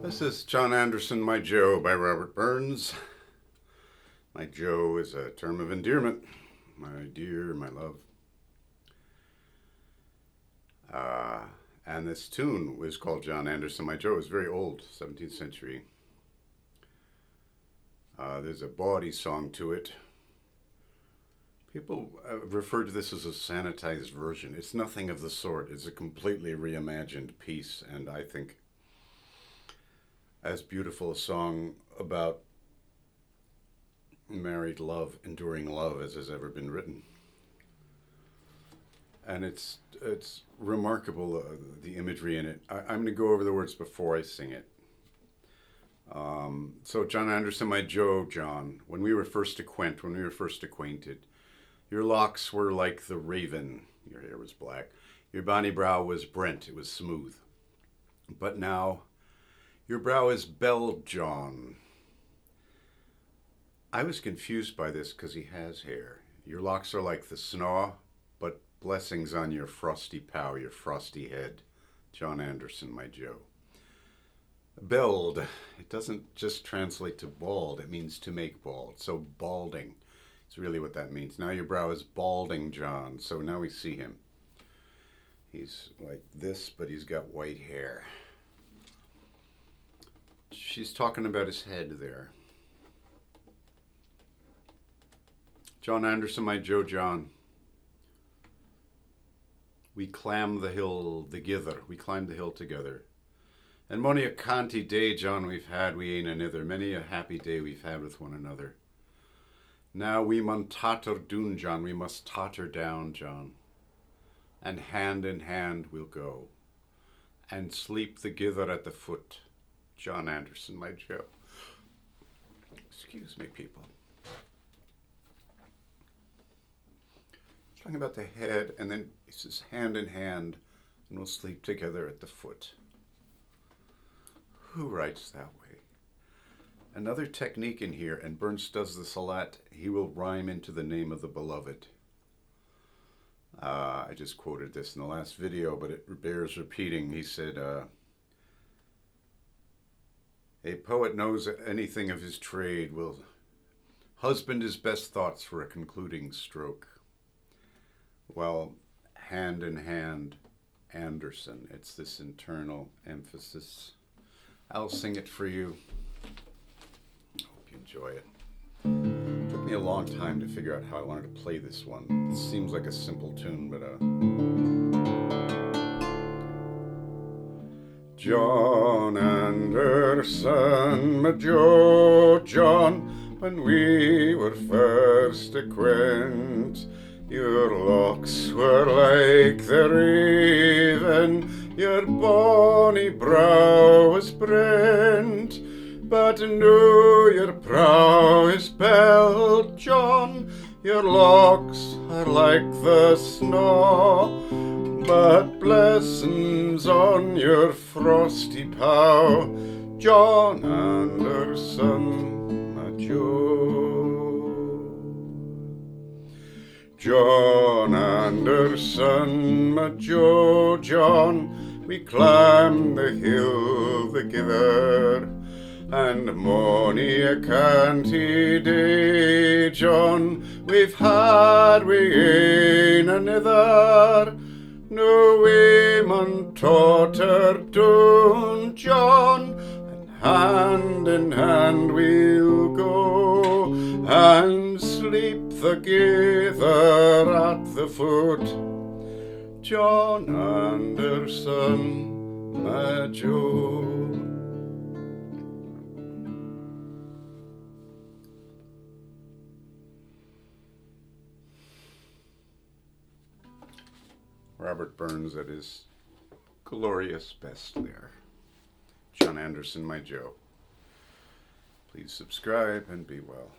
This is John Anderson, My Joe by Robert Burns. My Joe is a term of endearment. My dear, my love. And this tune was called John Anderson, My Joe. It was very old, 17th century. There's a bawdy song to it. People refer to this as a sanitized version. It's nothing of the sort. It's a completely reimagined piece, and I think as beautiful a song about married love, enduring love, as has ever been written. And it's remarkable, the imagery in it. I'm going to go over the words before I sing it. So John Anderson, my Joe, John, when we were first acquainted, your locks were like the raven, your hair was black, your bonny brow was brent, it was smooth. But now, your brow is beld, John. I was confused by this because he has hair. Your locks are like the snaw, but blessings on your frosty pow, your frosty head. John Anderson, my Joe. Beld, it doesn't just translate to bald, it means to make bald. So balding is really what that means. Now your brow is balding, John. So now we see him. He's like this, but he's got white hair. She's talking about his head there. John Anderson, my Joe, John. We clamb the hill, the gither. We climbed the hill together. And mony a canty day, John, we've had, we ain't anither. Many a happy day we've had with one another. Now we mun totter doon, John. We must totter down, John. And hand in hand we'll go. And sleep the gither at the foot. John Anderson, my Joe. Excuse me, people. Talking about the head, and then he says hand in hand, and we'll sleep together at the foot. Who writes that way? Another technique in here, and Burns does this a lot, he will rhyme into the name of the beloved. I just quoted this in the last video, but it bears repeating. He said, a poet knows anything of his trade, will husband his best thoughts for a concluding stroke. Well, hand in hand, Anderson. It's this internal emphasis. I'll sing it for you. Hope you enjoy it. It took me a long time to figure out how I wanted to play this one. It seems like a simple tune, but John Anderson, my Joe, John, when we were first acquaint, your locks were like the raven, your bonny brow was brent, but now your brow is beld, John, your locks are like the snaw, but blessings on your frosty pow, John Anderson, my Joe. John Anderson, my Joe, John, we climbed the hill together, and mony a canty day, John, we've had, we ain't anither. No, we mun totter down, John, and hand in hand we'll go, and sleep the gither at the foot. John Anderson, my Joe. Robert Burns at his glorious best there. John Anderson, my Joe. Please subscribe and be well.